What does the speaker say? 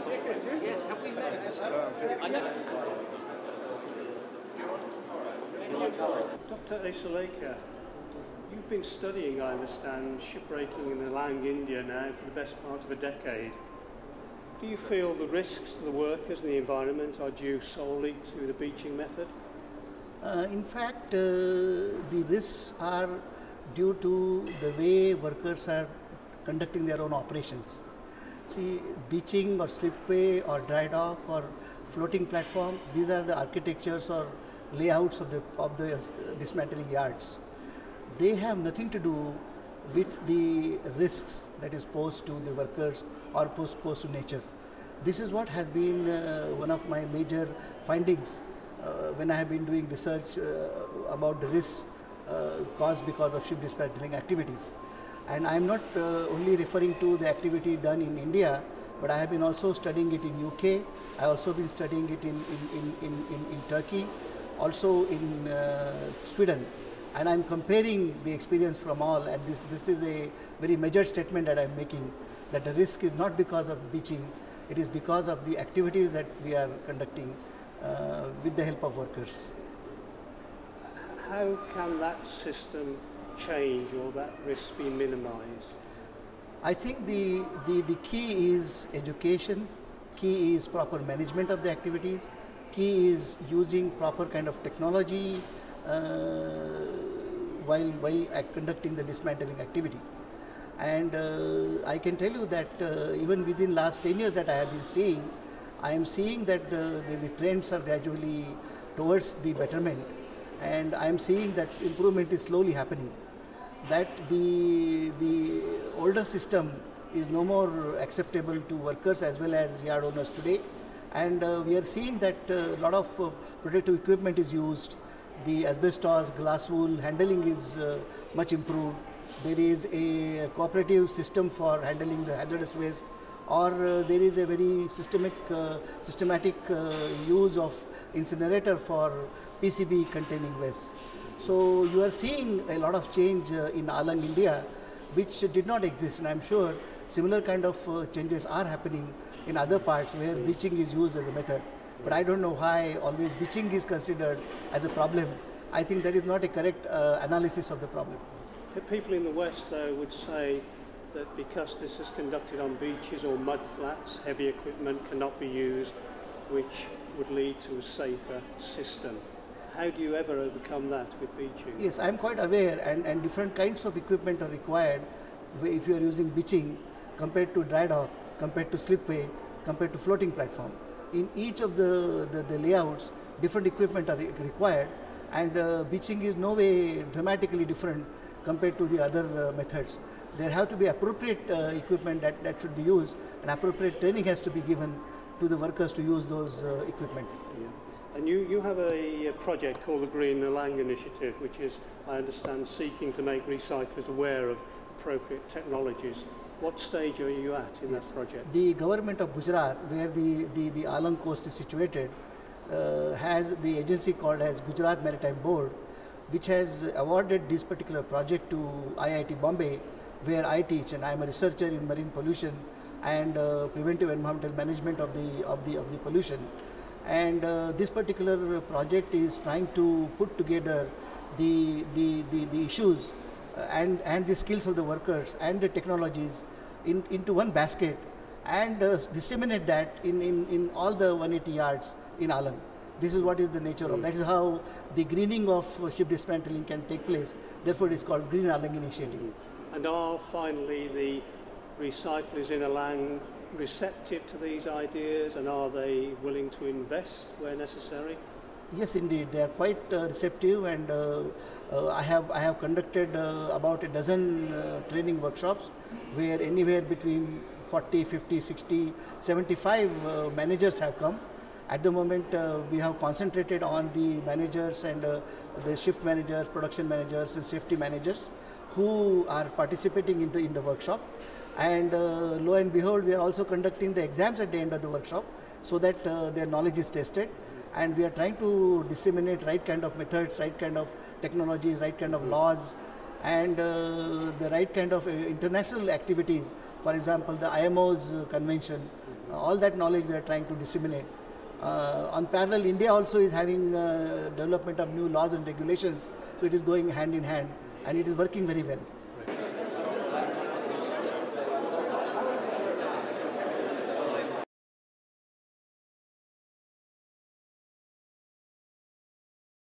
Yes, have we met? I know. Dr. Esuleka, you've been studying, I understand, shipbreaking in Alang, India now for the best part of a decade. Do you feel the risks to the workers and the environment are due solely to the beaching method? In fact, the risks are due to the way workers are conducting their own operations. See, beaching or slipway or dry dock or floating platform, these are the architectures or layouts of the dismantling yards. They have nothing to do with the risks that is posed to the workers or posed to nature. This is what has been one of my major findings when I have been doing research about the risks caused because of ship dismantling activities. And I am not only referring to the activity done in India, but I have been also studying it in UK. I have also been studying it in Turkey, also in Sweden. And I am comparing the experience from all, and this is a very major statement that I am making, that the risk is not because of beaching, it is because of the activities that we are conducting with the help of workers. How can that system change or that risk be minimized? I think the key is education, key is proper management of the activities, key is using proper kind of technology while conducting the dismantling activity. And I can tell you that even within last 10 years that I have been seeing, I am seeing that the trends are gradually towards the betterment, and I am seeing that improvement is slowly happening. That the older system is no more acceptable to workers as well as yard owners today, and we are seeing that a lot of protective equipment is used. The asbestos, glass wool handling is much improved. There is a cooperative system for handling the hazardous waste, or there is a very systematic use of incinerator for PCB containing waste. So you are seeing a lot of change in Alang, India, which did not exist, and I am sure similar kind of changes are happening in other parts where beaching is used as a method. But I don't know why always beaching is considered as a problem. I think that is not a correct analysis of the problem. The people in the West, though, would say that because this is conducted on beaches or mud flats, heavy equipment cannot be used, which would lead to a safer system. How do you ever overcome that with beaching? Yes, I am quite aware, and different kinds of equipment are required if you are using beaching compared to dry dock, compared to slipway, compared to floating platform. In each of the layouts, different equipment are required, and beaching is no way dramatically different compared to the other methods. There have to be appropriate equipment that should be used, and appropriate training has to be given to the workers to use those equipment. Yeah. And you have a project called the Green Alang Initiative, which is, I understand, seeking to make recyclers aware of appropriate technologies. What stage are you at in that project? The government of Gujarat, where the Alang coast is situated, has the agency called as Gujarat Maritime Board, which has awarded this particular project to IIT Bombay, where I teach, and I am a researcher in marine pollution and preventive environmental management of the pollution. And this particular project is trying to put together the issues and the skills of the workers and the technologies into one basket, and disseminate that in all the 180 yards in Alang. This is what is the nature of, that is how the greening of ship dismantling can take place. Therefore, it is called Green Alang Initiative. And are finally the recyclers in Alang receptive to these ideas, and are they willing to invest where necessary? Yes, indeed, they are quite receptive, and I have conducted about a dozen training workshops where anywhere between 40, 50, 60, 75 managers have come. At the moment, we have concentrated on the managers and the shift managers, production managers, and safety managers who are participating in the workshop. And lo and behold, we are also conducting the exams at the end of the workshop so that their knowledge is tested. And we are trying to disseminate right kind of methods, right kind of technologies, right kind of laws, and the right kind of international activities. For example, the IMO's convention all that knowledge we are trying to disseminate. On parallel, India also is having development of new laws and regulations, so it is going hand in hand and it is working very well.